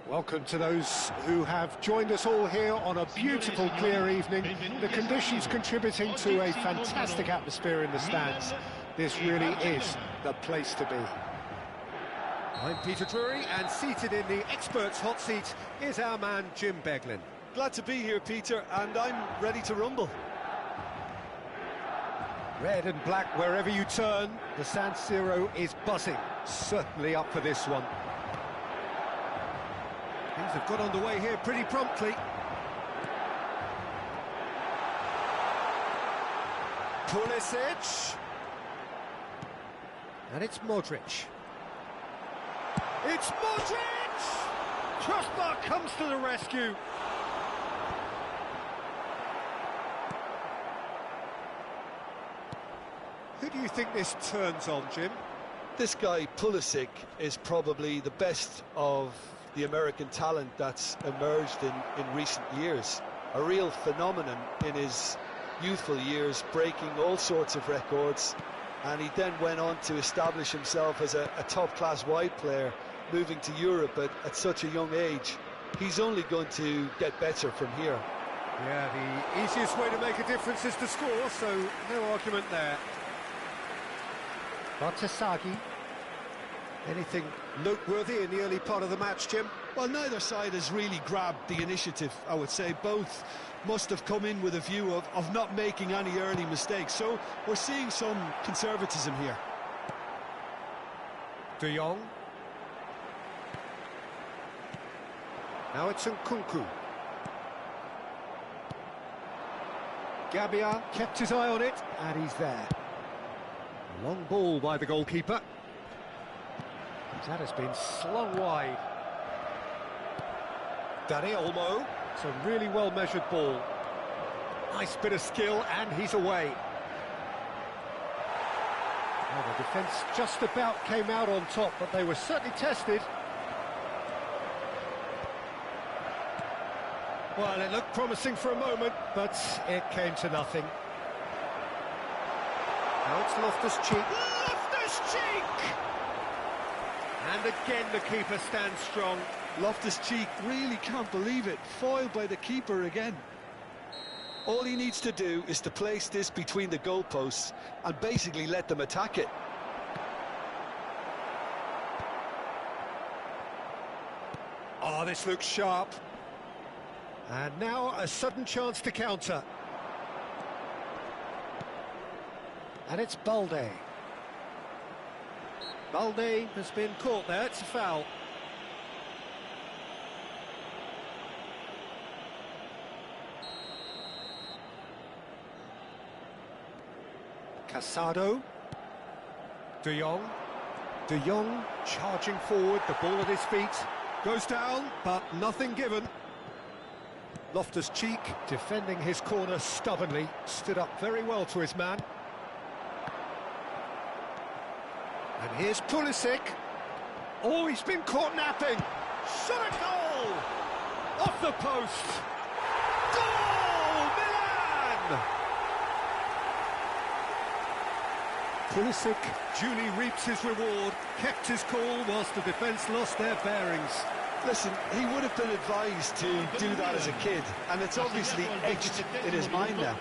Welcome to those who have joined us all here on a beautiful, clear evening. The conditions contributing to a fantastic atmosphere in the stands. This really is the place to be. I'm Peter Drury, and seated in the experts' hot seat is our man Jim Beglin. Glad to be here, Peter, and I'm ready to rumble. Red and black wherever you turn, the San Siro is buzzing. Certainly up for this one. Things have got underway here pretty promptly. Pulisic. And it's Modric. It's Modric! Crossbar comes to the rescue. Who do you think this turns on, Jim? This guy, Pulisic, is probably the best of the American talent that's emerged in recent years. A real phenomenon in his youthful years, breaking all sorts of records, and he then went on to establish himself as a top-class wide player, moving to Europe at such a young age. He's only going to get better from here. Yeah, the easiest way to make a difference is to score, so no argument there. Batasagi. Anything noteworthy in the early part of the match, Jim? Well, neither side has really grabbed the initiative, I would say. Both must have come in with a view of not making any early mistakes, so we're seeing some conservatism here. De Jong. Now it's Nkunku. Gabbia kept his eye on it, and he's there. Long ball by the goalkeeper. That has been slung wide. Dani Olmo. It's a really well-measured ball. Nice bit of skill, and he's away. Well, the defence just about came out on top, but they were certainly tested. Well, it looked promising for a moment, but it came to nothing. Now it's Loftus-Cheek. Loftus-Cheek! And again the keeper stands strong. Loftus-Cheek really can't believe it. Foiled by the keeper again. All he needs to do is to place this between the goalposts and basically let them attack it. Oh, this looks sharp. And now a sudden chance to counter. And it's Balde. Balde has been caught there, it's a foul. Casado. De Jong. De Jong charging forward, the ball at his feet. Goes down, but nothing given. Loftus-Cheek defending his corner stubbornly, stood up very well to his man. And here's Pulisic. Oh, he's been caught napping. Shot at goal! Off the post. Goal! Milan! Pulisic duly reaps his reward, kept his cool whilst the defence lost their bearings. Listen, he would have been advised to do that as a kid, and it's obviously etched in his mind now.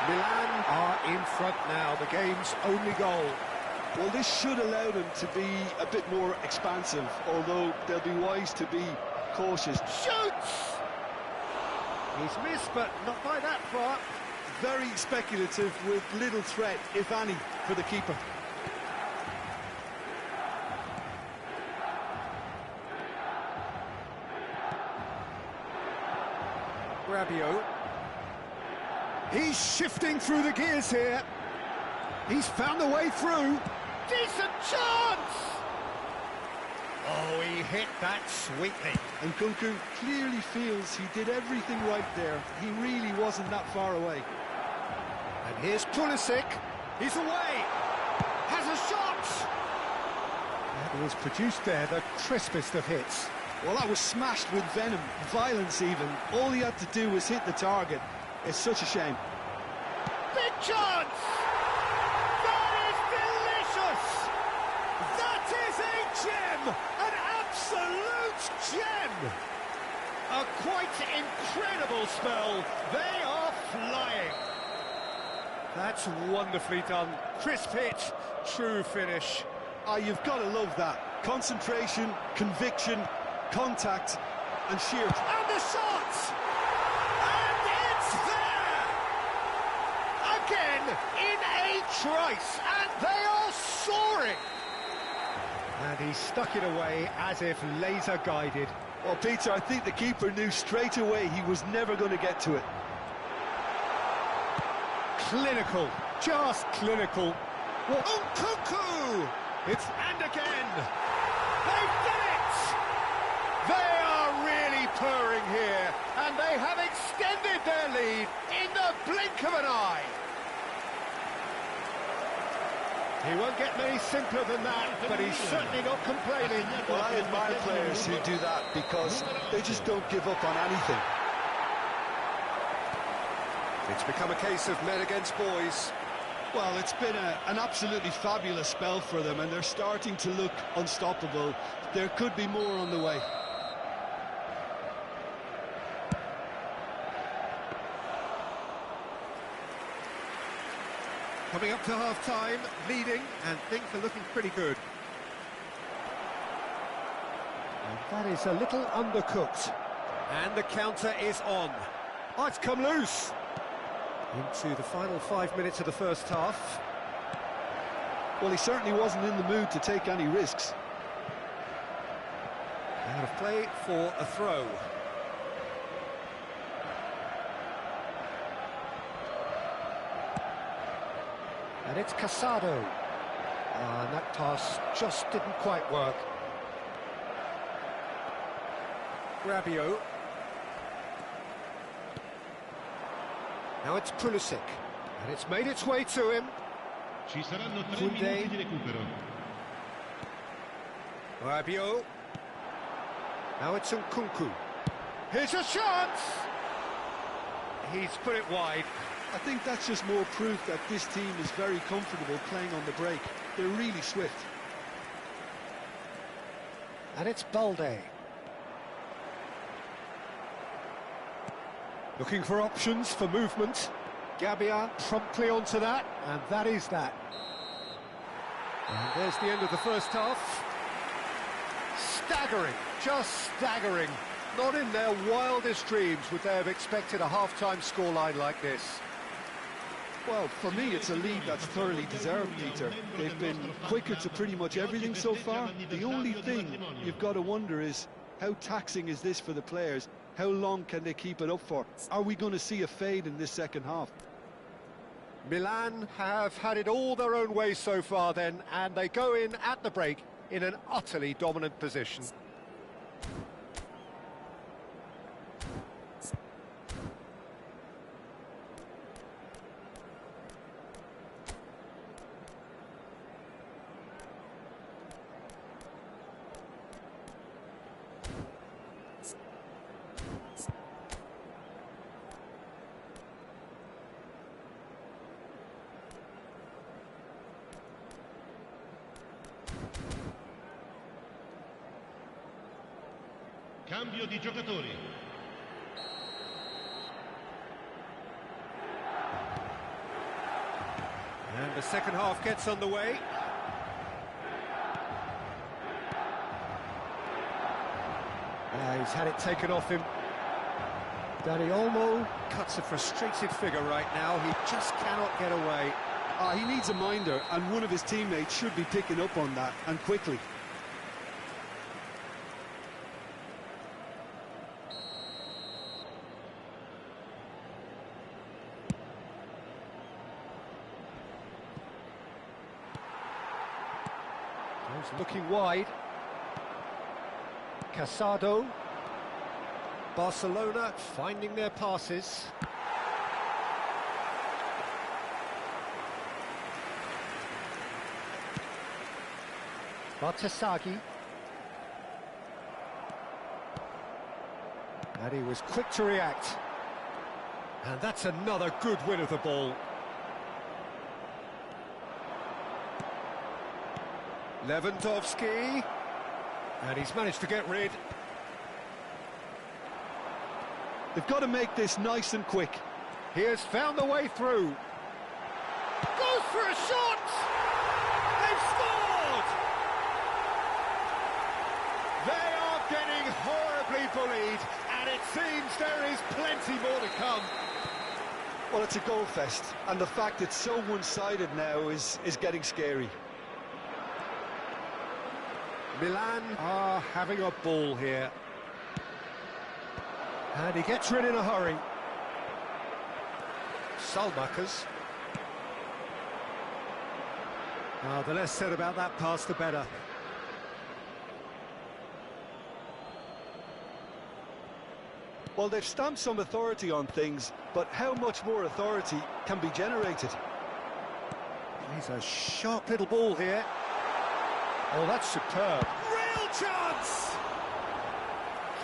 Milan are in front now, the game's only goal. Well, this should allow them to be a bit more expansive, although they'll be wise to be cautious. Shoots! He's missed, but not by that far. Very speculative with little threat, if any, for the keeper. Rabiot. He's shifting through the gears here. He's found a way through. Decent chance! Oh, he hit that sweetly. And Nkunku clearly feels he did everything right there. He really wasn't that far away. And here's Pulisic. He's away. Has a shot. That was produced there, the crispest of hits. Well, that was smashed with venom, violence even. All he had to do was hit the target. It's such a shame. Big chance! That is delicious! That is a gem! An gem! A quite incredible spell. They are flying. That's wonderfully done. Crisp hit, true finish. Ah, you've got to love that. Concentration, conviction, contact, and sheer... And the shot! And it's there! Again, in a trice, and they are soaring! And he stuck it away as if laser-guided. Well, Peter, I think the keeper knew straight away he was never going to get to it. Clinical, just clinical. Oh, cuckoo! It's and again! They've done it! They are really purring here, and they have extended their lead in the blink of an eye. He won't get many simpler than that, but he's certainly not complaining. Well, I admire players who do that because they just don't give up on anything. It's become a case of men against boys. Well, it's been an absolutely fabulous spell for them, and they're starting to look unstoppable. There could be more on the way. Coming up to half-time, leading, and things are looking pretty good. And that is a little undercooked. And the counter is on. Oh, it's come loose! Into the final 5 minutes of the first half. Well, he certainly wasn't in the mood to take any risks. Out of play for a throw. And it's Casado. And that pass just didn't quite work. Rabiot. Now it's Pulisic. And it's made its way to him. Ci saranno 3 minuti di recupero. Rabiot. Now it's Nkunku. Here's a chance! He's put it wide. I think that's just more proof that this team is very comfortable playing on the break. They're really swift. And it's Balde. Looking for options for movement. Gabbia promptly onto that, and that is that. And there's the end of the first half. Staggering, just staggering. Not in their wildest dreams would they have expected a half-time scoreline like this. Well, for me, it's a lead that's thoroughly deserved, Peter. They've been quicker to pretty much everything so far. The only thing you've got to wonder is, how taxing is this for the players? How long can they keep it up for? Are we going to see a fade in this second half? Milan have had it all their own way so far then, and they go in at the break in an utterly dominant position. Cambio di giocatori. And the second half gets underway. He's had it taken off him. Dani Olmo cuts a frustrated figure right now. He just cannot get away. He needs a minder, and one of his teammates should be picking up on that, and quickly. Looking wide. Casado. Barcelona finding their passes. Bartasagi. And he was quick to react. And that's another good win of the ball. Lewandowski, and he's managed to get rid. They've got to make this nice and quick. He has found the way through. Goes for a shot! They've scored! They are getting horribly bullied, and it seems there is plenty more to come. Well, it's a goal fest, and the fact it's so one-sided now is getting scary. Milan are having a ball here. And he gets rid in a hurry. Salmakers. The less said about that pass, the better. Well, they've stamped some authority on things, but how much more authority can be generated? He's a sharp little ball here. Oh, that's superb. Real chance!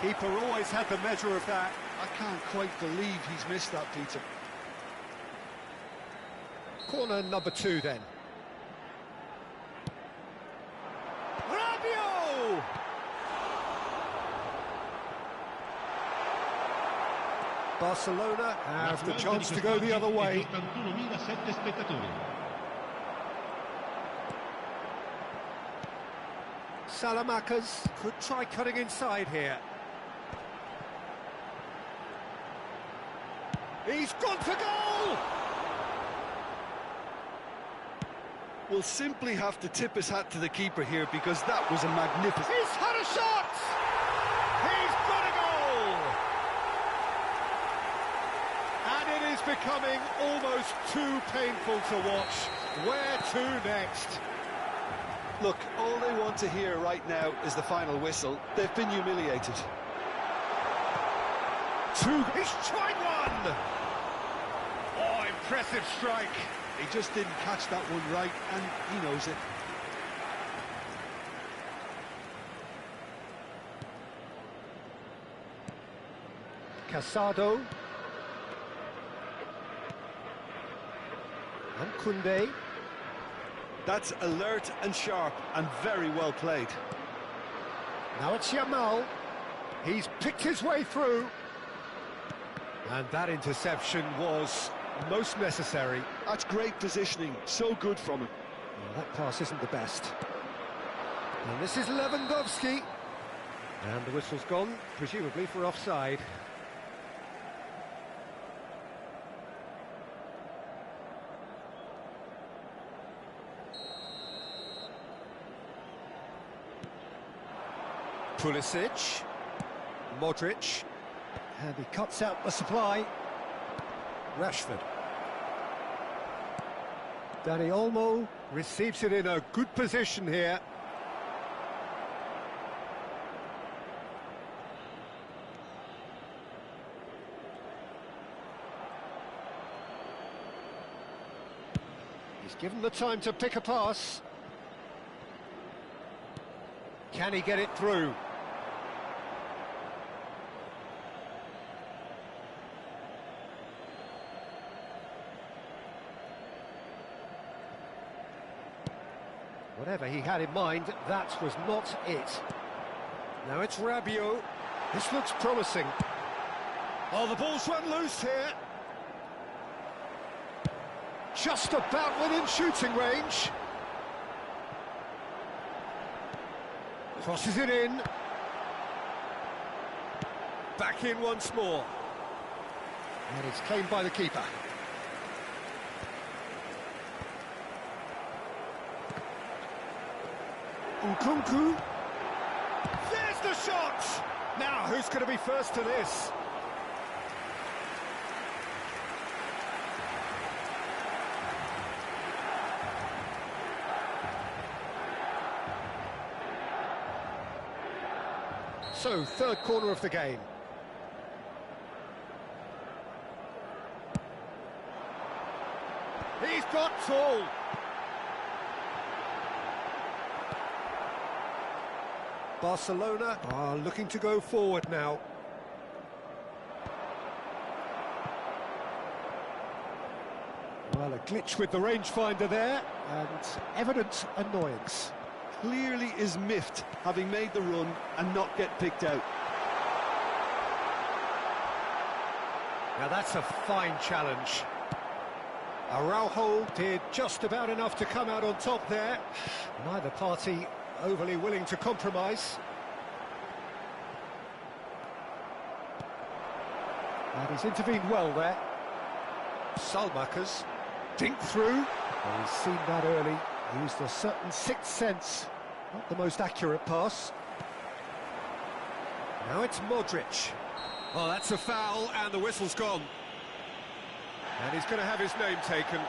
Keeper always had the measure of that. I can't quite believe he's missed that, Peter. Corner number 2 then. Rabiot! Barcelona have the chance to go the other way. Salamakers could try cutting inside here. He's gone for goal! We'll simply have to tip his hat to the keeper here because that was a magnificent... He's had a shot! He's got a goal! And it is becoming almost too painful to watch. Where to next? Look, all they want to hear right now is the final whistle. They've been humiliated. He's tried one! Oh, impressive strike. He just didn't catch that one right, and he knows it. Casado. And Koundé. That's alert and sharp and very well played. Now it's Yamal. He's picked his way through. And that interception was most necessary. That's great positioning, so good from him. Well, that pass isn't the best. And this is Lewandowski. And the whistle's gone, presumably for offside. Pulisic. Modric. And he cuts out the supply. Rashford. Dani Olmo receives it in a good position here. He's given the time to pick a pass. Can he get it through? Whatever he had in mind, that was not it. Now it's Rabiot. This looks promising. Oh, the ball's run loose here. Just about within shooting range. Crosses it in. Back in once more. And it's claimed by the keeper. Nkunku. There's the shot! Now, who's going to be first to this? So, third corner of the game. He's got tall. Barcelona are looking to go forward now. Well, a glitch with the rangefinder there, and evident annoyance. Clearly is miffed, having made the run and not get picked out. Now that's a fine challenge. Araujo did just about enough to come out on top there. Neither party overly willing to compromise. And he's intervened well there. Salmakers dink through. Well, he's seen that early. Used a certain sixth sense. Not the most accurate pass. Now it's Modric. Oh, that's a foul, and the whistle's gone. And he's going to have his name taken.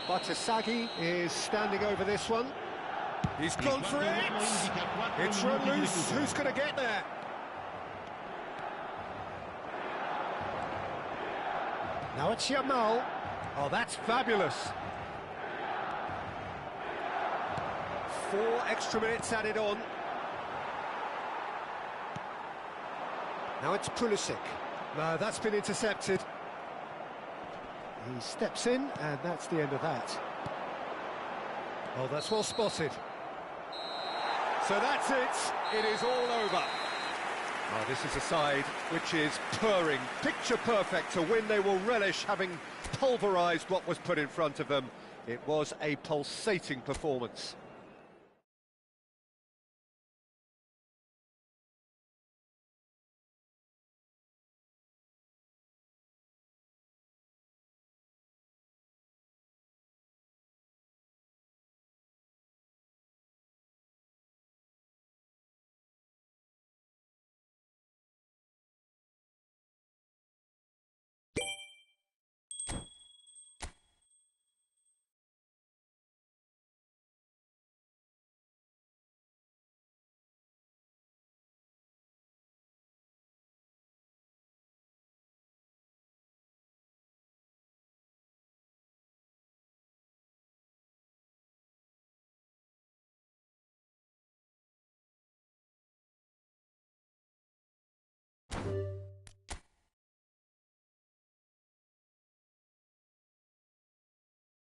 Batasagi is standing over this one. He's gone for it! It's run loose. Who's going to get there? Now it's Yamal. Oh, that's fabulous. 4 extra minutes added on. Now it's Pulisic. No, that's been intercepted. He steps in, and that's the end of that. Oh, that's well spotted. So that's it. It is all over. Oh, this is a side which is purring, picture perfect to win. They will relish having pulverised what was put in front of them. It was a pulsating performance.